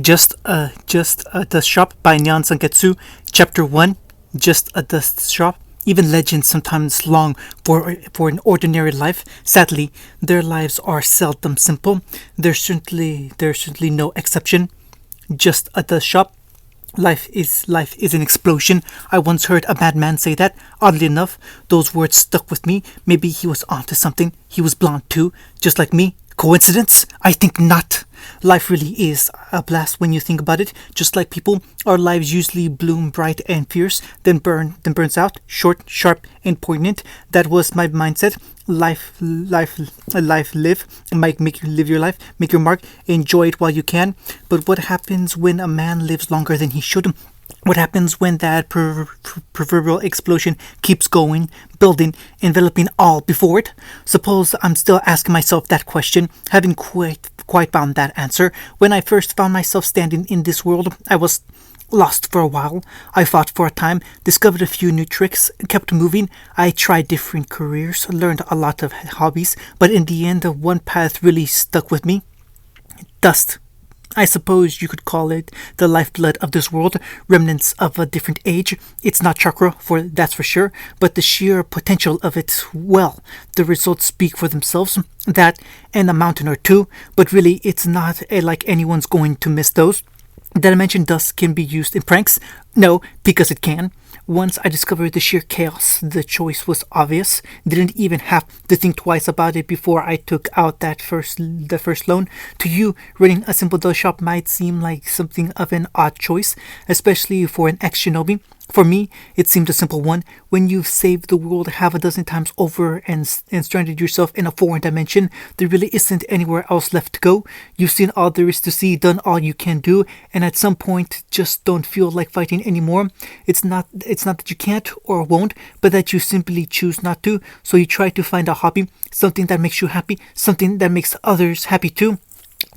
Just a Dust Shop by Nyan Sanketsu, Chapter 1, Just a Dust Shop. Even legends sometimes long for an ordinary life. Sadly, their lives are seldom simple. There's certainly no exception. Just a dust shop. Life is an explosion. I once heard a madman say that. Oddly enough, those words stuck with me. Maybe he was onto something. He was blonde too, just like me. Coincidence? I think not. Life really is a blast when you think about it. Just like people, our lives usually bloom bright and fierce, then burns out, short, sharp, and poignant. That was my mindset. Life, live. Make you live your life, make your mark, enjoy it while you can. But what happens when a man lives longer than he should? What happens when that proverbial explosion keeps going, building, enveloping all before it? Suppose I'm still asking myself that question, having quite found that answer. When I first found myself standing in this world, I was lost for a while. I fought for a time, discovered a few new tricks, kept moving. I tried different careers, learned a lot of hobbies, but in the end, one path really stuck with me. Dust. I suppose you could call it the lifeblood of this world, remnants of a different age. It's not chakra, for that's for sure, but the sheer potential of it, well, the results speak for themselves. That and a mountain or two, but really it's not like anyone's going to miss those. Did I mention dust can be used in pranks? No, because it can. Once I discovered the sheer chaos, the choice was obvious. Didn't even have to think twice about it before I took out the first loan. To you, running a simple dough shop might seem like something of an odd choice, especially for an ex-shinobi. For me, it seemed a simple one. When you've saved the world half a dozen times over and stranded yourself in a foreign dimension, there really isn't anywhere else left to go. You've seen all there is to see, done all you can do, and at some point just don't feel like fighting anymore. It's not that you can't or won't, but that you simply choose not to. So you try to find a hobby, something that makes you happy, something that makes others happy too.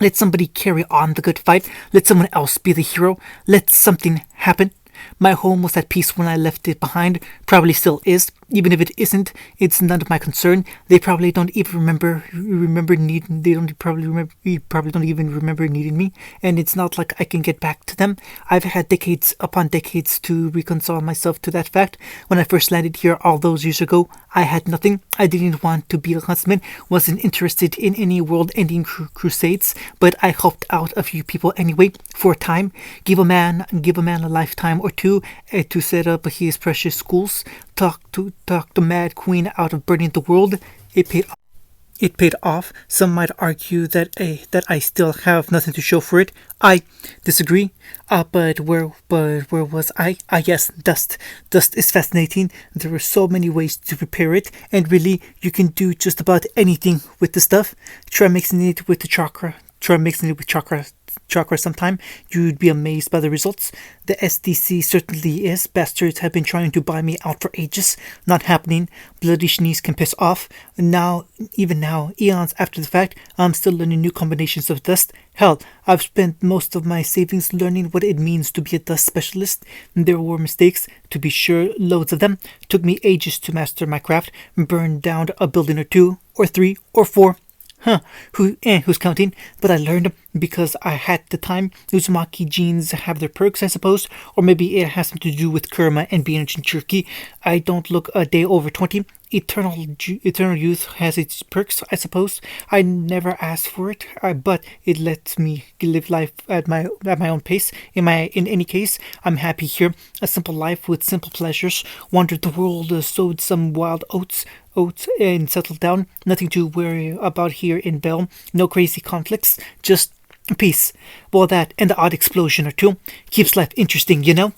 Let somebody carry on the good fight. Let someone else be the hero. Let something happen. My home was at peace when I left it behind. Probably still is. Even if it isn't, it's none of my concern. They probably don't even remember needing. They don't probably remember. Probably don't even remember needing me. And it's not like I can get back to them. I've had decades upon decades to reconcile myself to that fact. When I first landed here all those years ago, I had nothing. I didn't want to be a huntsman. Wasn't interested in any world-ending crusades. But I helped out a few people anyway for a time. Give a man a lifetime or two to set up his precious schools. Talk the Mad Queen out of burning the world. It paid. It paid off. Some might argue that I still have nothing to show for it. I disagree. But where was I? Ah, yes, dust. Dust is fascinating. There are so many ways to prepare it, and really, you can do just about anything with the stuff. Try mixing it with the chakra. Try mixing it with chakra sometime. You'd be amazed by the results. The SDC certainly is. Bastards have been trying to buy me out for ages. Not happening. Bloody Shneeze can piss off. Even now, eons after the fact, I'm still learning new combinations of dust. Hell, I've spent most of my savings learning what it means to be a dust specialist. There were mistakes, to be sure, loads of them. Took me ages to master my craft. Burned down a building or two, or three, or four. Who's counting? But I learned because I had the time. Uzumaki genes have their perks, I suppose, or maybe it has something to do with karma and being a Jinchuriki. I don't look a day over 20. Eternal youth has its perks, I suppose. I never asked for it, but it lets me live life at my own pace. In any case, I'm happy here. A simple life with simple pleasures. Wandered the world, sowed some wild oats, and settled down. Nothing to worry about here in Bell. No crazy conflicts, just peace. Well, that and the odd explosion or two keeps life interesting, you know?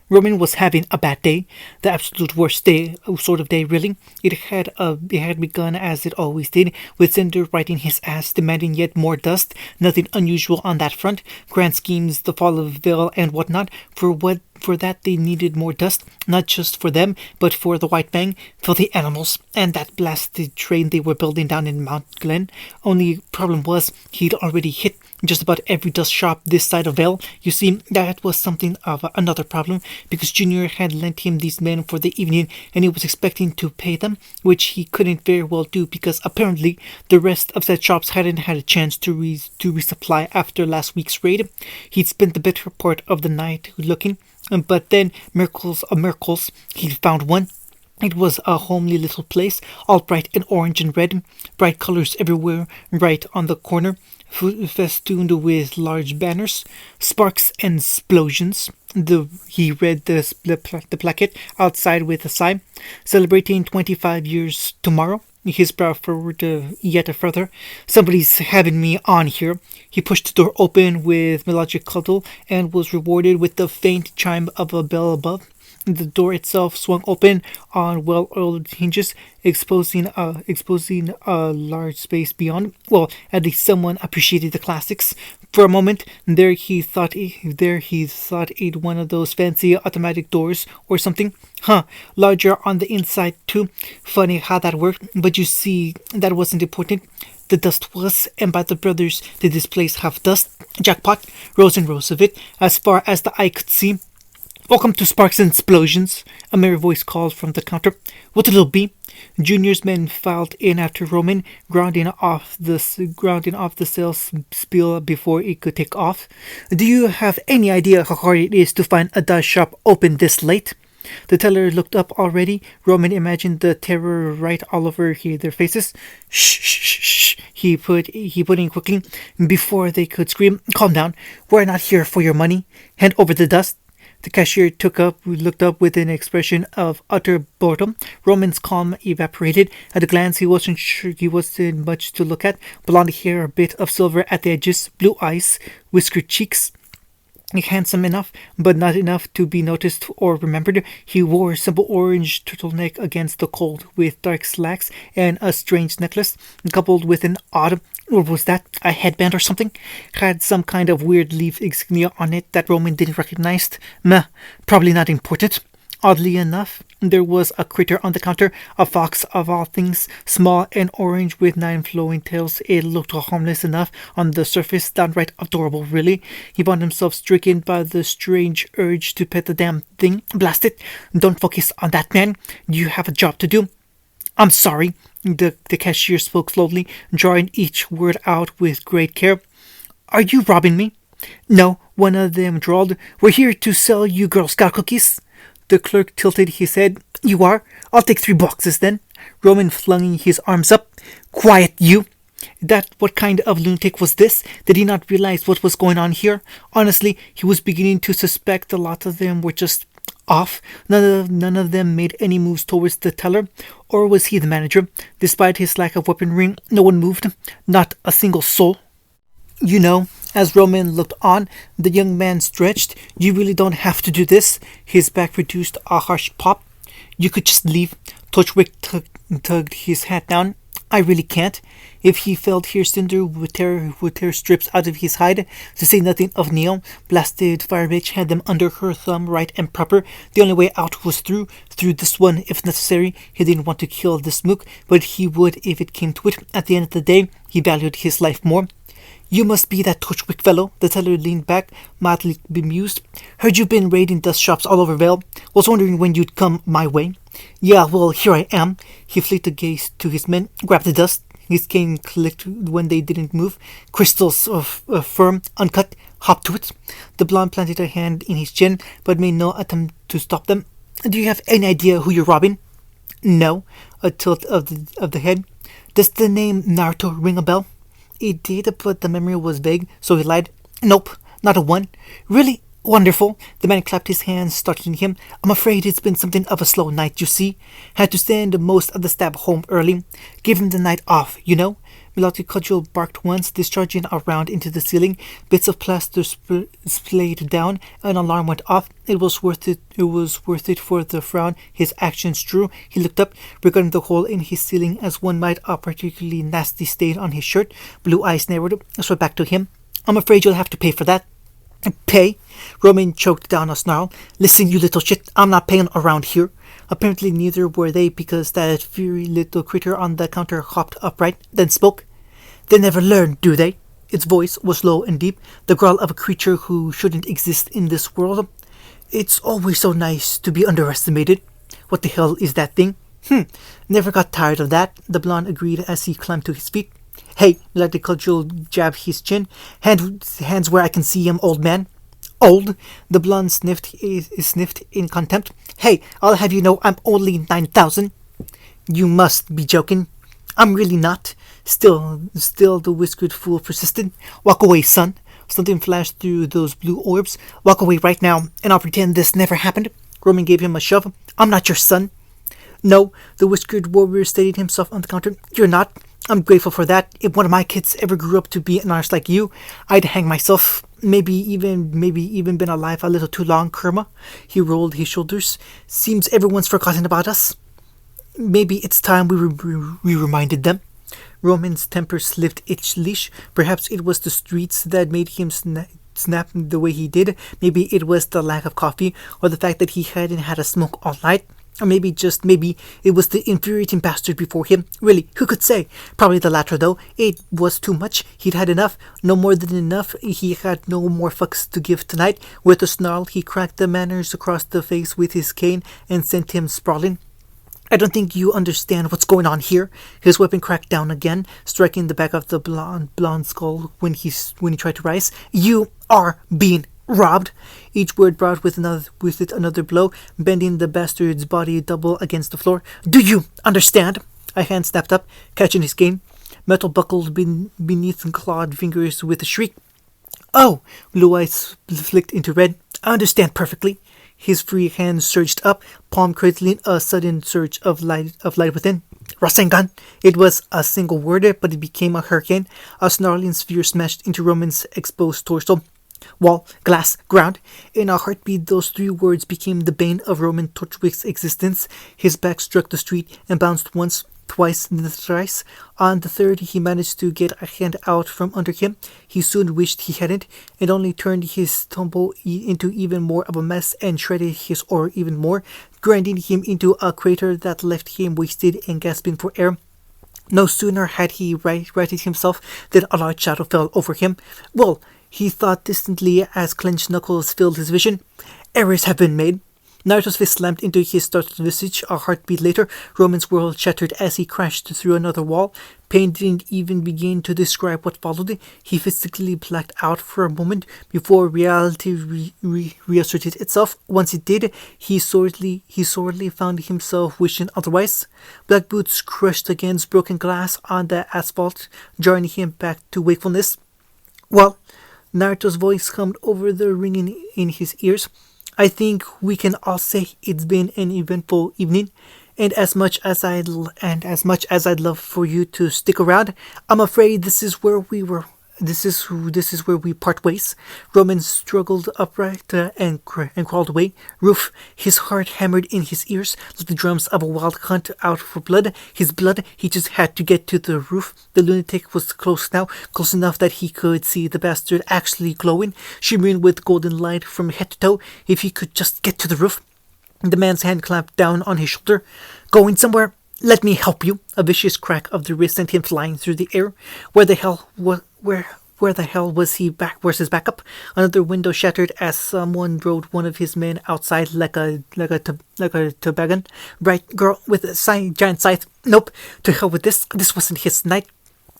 Roman was having a bad day, the absolute worst day, sort of day really. It had begun as it always did, with Cinder writing his ass, demanding yet more dust. Nothing unusual on that front. Grand schemes, the fall of Vale and whatnot. For what for that they needed more dust, not just for them, but for the White Bang, for the animals, and that blasted train they were building down in Mount Glen. Only problem was he'd already hit just about every dust shop this side of Vale. You see, that was something of another problem, because Junior had lent him these men for the evening, and he was expecting to pay them, which he couldn't very well do, because apparently the rest of said shops hadn't had a chance to resupply after last week's raid. He'd spent the better part of the night looking, but then, miracles of miracles, he found one. It was a homely little place, all bright and orange and red, bright colors everywhere, right on the corner, festooned with large banners, sparks and explosions. He read the placket outside with a sigh. Celebrating 25 years tomorrow. His brow furrowed yet further. Somebody's having me on here. He pushed the door open with melodic cuddle and was rewarded with the faint chime of a bell above. The door itself swung open on well-oiled hinges, exposing a large space beyond. Well, at least someone appreciated the classics. For a moment, there he thought it one of those fancy automatic doors or something. Larger on the inside too. Funny how that worked, but you see, that wasn't important. The dust was, and by the brothers did this place have dust. Jackpot, rows and rows of it, as far as the eye could see. "Welcome to Sparks and Explosions," a merry voice called from the counter. "What'll it be?" Junior's men filed in after Roman, grounding off the sales spiel before it could take off. "Do you have any idea how hard it is to find a dust shop open this late?" The teller looked up already. Roman imagined the terror right all over their faces. "Shh, shh, shh," he put in quickly before they could scream. "Calm down. We're not here for your money. Hand over the dust." The cashier looked up with an expression of utter boredom. Roman's calm evaporated. At a glance, he wasn't much to look at. Blonde hair, a bit of silver at the edges, blue eyes, whiskered cheeks. Handsome enough, but not enough to be noticed or remembered. He wore a simple orange turtleneck against the cold, with dark slacks and a strange necklace, coupled with an odd, what was that, a headband or something? Had some kind of weird leaf insignia on it that Roman didn't recognize. Meh, probably not important. Oddly enough, there was a critter on the counter, a fox of all things, small and orange with 9 flowing tails. It looked harmless enough on the surface, downright adorable, really. He found himself stricken by the strange urge to pet the damn thing. Blast it! Don't focus on that, man. You have a job to do. "I'm sorry," the cashier spoke slowly, drawing each word out with great care. "Are you robbing me?" "No," one of them drawled. "We're here to sell you Girl Scout cookies." The clerk tilted his head. "You are? I'll take 3 boxes then." Roman flung his arms up. "Quiet, you!" What kind of lunatic was this? Did he not realize what was going on here? Honestly, he was beginning to suspect a lot of them were just off. None of them made any moves towards the teller. Or was he the manager? Despite his lack of weaponry, no one moved. Not a single soul. "You know," as Roman looked on, the young man stretched. "You really don't have to do this." His back produced a harsh pop. "You could just leave." Torchwick tugged his hat down. "I really can't." If he felt here, Cinder would tear strips out of his hide, to say nothing of Neil. Blasted fire bitch had them under her thumb right and proper. The only way out was through this one if necessary. He didn't want to kill the smook, but he would if it came to it. At the end of the day, he valued his life more. "You must be that Torchwick fellow." The teller leaned back, mildly bemused. "Heard you've been raiding dust shops all over Vale. Was wondering when you'd come my way." "Yeah, well, here I am." He flicked a gaze to his men. "Grab the dust." His cane clicked when they didn't move. "Crystals firm, uncut. Hop to it." The blonde planted a hand in his chin, but made no attempt to stop them. "Do you have any idea who you're robbing?" "No." A tilt of the head. "Does the name Naruto ring a bell?" It did, but the memory was vague, so he lied. "Nope, not a one." "Really? Wonderful." The man clapped his hands, startling him. "I'm afraid it's been something of a slow night, you see. Had to send most of the staff home early. Give him the night off, you know." Melodic cudgel barked once, discharging a round into the ceiling. Bits of plaster splayed down. An alarm went off. It was worth it for the frown his actions drew. He looked up, regarding the hole in his ceiling as one might a particularly nasty stain on his shirt. Blue eyes narrowed, swept back to him. "I'm afraid you'll have to pay for that." Pay? Roman choked down a snarl. Listen, you little shit, I'm not paying around here. Apparently neither were they, because that furry little critter on the counter hopped upright, then spoke. They never learn, do they? Its voice was low and deep, the growl of a creature who shouldn't exist in this world. It's always so nice to be underestimated. What the hell is that thing? Never got tired of that, the blonde agreed as he climbed to his feet. Hey, let the cudgel jab his chin. Hands where I can see him, old man. Old? The blonde sniffed in contempt. Hey, I'll have you know I'm only 9,000. You must be joking. I'm really not. Still, the whiskered fool persisted. Walk away, son. Something flashed through those blue orbs. Walk away right now, and I'll pretend this never happened. Roman gave him a shove. I'm not your son. No, the whiskered warrior steadied himself on the counter. You're not. I'm grateful for that. If one of my kids ever grew up to be an artist like you, I'd hang myself. Maybe even been alive a little too long, Kerma. He rolled his shoulders. Seems everyone's forgotten about us. Maybe it's time we reminded them. Roman's temper slipped its leash. Perhaps it was the streets that made him snap the way he did. Maybe it was the lack of coffee, or the fact that he hadn't had a smoke all night. Or maybe, just maybe, it was the infuriating bastard before him. Really, who could say? Probably the latter, though. It was too much. He'd had enough. No more than enough. He had no more fucks to give tonight. With a snarl, he cracked the manners across the face with his cane and sent him sprawling. I don't think you understand what's going on here. His weapon cracked down again, striking the back of the blonde skull when he tried to rise. You are being robbed. Each word brought with it another blow, bending the bastard's body double against the floor. Do you understand? A hand snapped up, catching his cane. Metal buckled beneath clawed fingers with a shriek. Oh! Blue eyes flicked into red. I understand perfectly. His free hand surged up, palm cradling a sudden surge of light within. Rasengan! It was a single word, but it became a hurricane. A snarling sphere smashed into Roman's exposed torso. Wall, glass, ground. In a heartbeat, those three words became the bane of Roman Torchwick's existence. His back struck the street and bounced once, twice, then thrice. On the third, he managed to get a hand out from under him. He soon wished he hadn't, and only turned his tumble into even more of a mess and shredded his ore even more, grinding him into a crater that left him wasted and gasping for air. No sooner had he righted himself than a large shadow fell over him. Well, he thought distantly as clenched knuckles filled his vision. Errors have been made. Naruto's fist slammed into his startled visage. A heartbeat later, Roman's world shattered as he crashed through another wall. Pain didn't even begin to describe what followed. He physically blacked out for a moment before reality reasserted itself. Once it did, he sorely found himself wishing otherwise. Black boots crushed against broken glass on the asphalt, jarring him back to wakefulness. Well, Naruto's voice hummed over the ringing in his ears. I think we can all say it's been an eventful evening, and as much as I'd love for you to stick around, I'm afraid this is where we part ways. Roman struggled upright and crawled away. Roof, his heart hammered in his ears, like the drums of a wild hunt out for blood. His blood, he just had to get to the roof. The lunatic was close now, close enough that he could see the bastard actually glowing, shimmering with golden light from head to toe. If he could just get to the roof. The man's hand clamped down on his shoulder. Going somewhere? Let me help you. A vicious crack of the wrist sent him flying through the air. Where the hell was he back? Where's his backup? Another window shattered as someone rode one of his men outside like a toboggan. Bright girl with a giant scythe. Nope. To hell with this. This wasn't his night.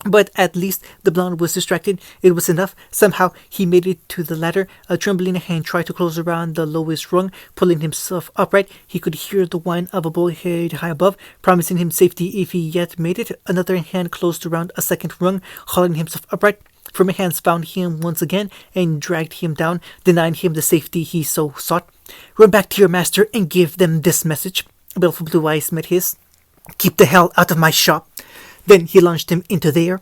But at least the blonde was distracted. It was enough. Somehow he made it to the ladder. A trembling hand tried to close around the lowest rung. Pulling himself upright, he could hear the whine of a bulkhead high above, promising him safety if he yet made it. Another hand closed around a second rung, hauling himself upright. Firmer hands found him once again and dragged him down, denying him the safety he so sought. Run back to your master and give them this message. Baleful blue eyes met his. Keep the hell out of my shop. Then he launched him into the air.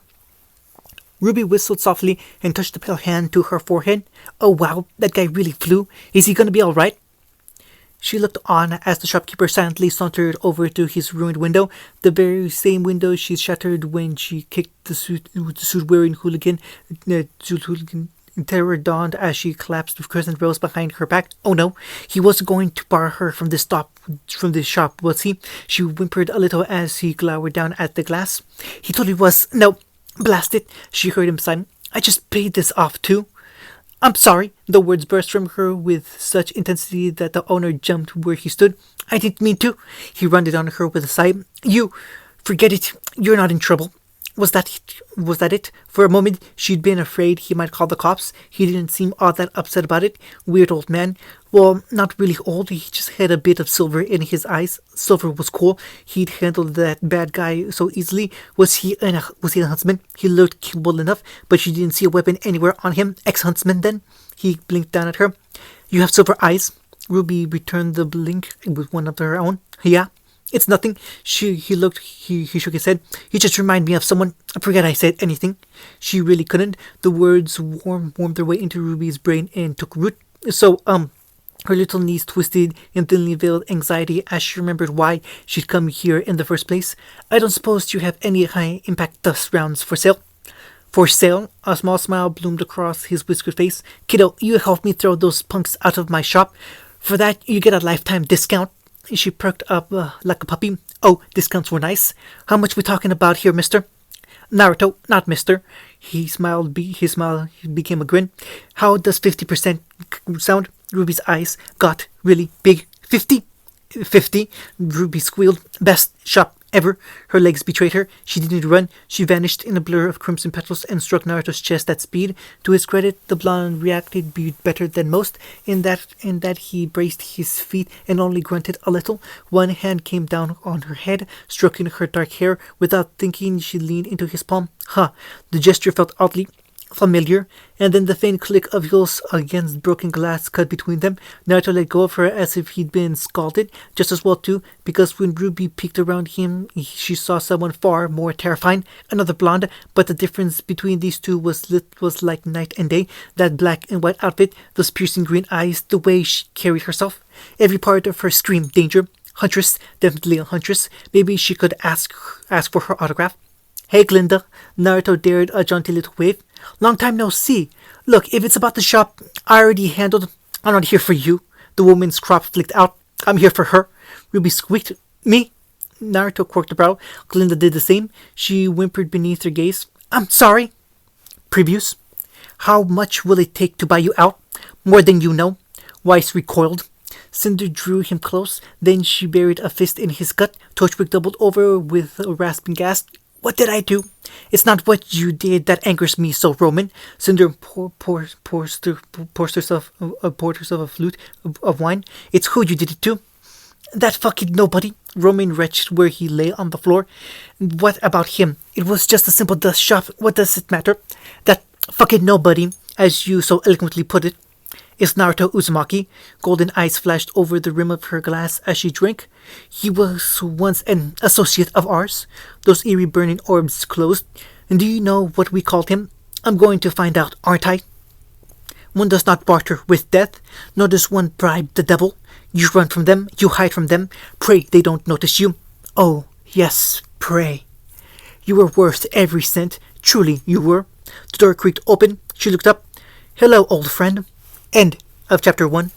Ruby whistled softly and touched the pale hand to her forehead. Oh wow, that guy really flew. Is he gonna be alright? She looked on as the shopkeeper silently sauntered over to his ruined window, the very same window she shattered when she kicked the suit-wearing hooligan Terror dawned as she collapsed with crescent rolls behind her back. Oh no, he wasn't going to bar her from this shop, was he? She whimpered a little as he glowered down at the glass. He totally was. No, blast it, she heard him sigh. I just paid this off too. I'm sorry. The words burst from her with such intensity that the owner jumped where he stood. I didn't mean to. He rounded on her with a sigh. You, forget it. You're not in trouble. Was that it? For a moment, she'd been afraid he might call the cops. He didn't seem all that upset about it. Weird old man. Well, not really old. He just had a bit of silver in his eyes. Silver was cool. He'd handled that bad guy so easily. Was he a huntsman? He looked capable enough, but she didn't see a weapon anywhere on him. Ex-huntsman, then? He blinked down at her. You have silver eyes. Ruby returned the blink with one of her own. Yeah. It's nothing. He shook his head. You just remind me of someone. I forget I said anything. She really couldn't. The words warmed their way into Ruby's brain and took root. So, her little knees twisted in thinly veiled anxiety as she remembered why she'd come here in the first place. I don't suppose you have any high-impact dust rounds for sale? For sale? A small smile bloomed across his whiskered face. Kiddo, you helped me throw those punks out of my shop. For that, you get a lifetime discount. She perked up like a puppy. Oh, discounts were nice. How much we talking about here, mister? Naruto, not mister. He smiled. His smile became a grin. How does 50% sound? Ruby's eyes got really big. 50? 50? Ruby squealed. Best shop ever. Her legs betrayed her. She didn't run. She vanished in a blur of crimson petals and struck Naruto's chest at speed. To his credit, the blonde reacted better than most, in that he braced his feet and only grunted a little. One hand came down on her head, stroking her dark hair. Without thinking, she leaned into his palm. Huh. The gesture felt oddly familiar, and then the faint click of heels against broken glass cut between them. Naruto let go of her as if he'd been scalded, just as well too, because when Ruby peeked around him, she saw someone far more terrifying, another blonde, but the difference between these two was like night and day. That black and white outfit, those piercing green eyes, the way she carried herself. Every part of her screamed danger. Huntress, definitely a huntress. Maybe she could ask for her autograph. Hey, Glinda. Naruto dared a jaunty little wave. Long time no see. Look, if it's about the shop, I already handled. I'm not here for you. The woman's crop flicked out. I'm here for her. Ruby squeaked. Me? Naruto quirked a brow. Glinda did the same. She whimpered beneath her gaze. I'm sorry. Previews. How much will it take to buy you out? More than you know. Weiss recoiled. Cinder drew him close. Then she buried a fist in his gut. Torchwick doubled over with a rasping gasp. What did I do? It's not what you did that angers me so, Roman. Cinder pours herself a flute of wine. It's who you did it to. That fucking nobody. Roman retched where he lay on the floor. What about him? It was just a simple dust shop. What does it matter? That fucking nobody, as you so eloquently put it, is Naruto Uzumaki. Golden eyes flashed over the rim of her glass as she drank. He was once an associate of ours. Those eerie burning orbs closed. And do you know what we called him? I'm going to find out, aren't I? One does not barter with death, nor does one bribe the devil. You run from them, you hide from them, pray they don't notice you. Oh, yes, pray. You were worth every cent, truly you were. The door creaked open. She looked up. Hello, old friend. End of chapter 1.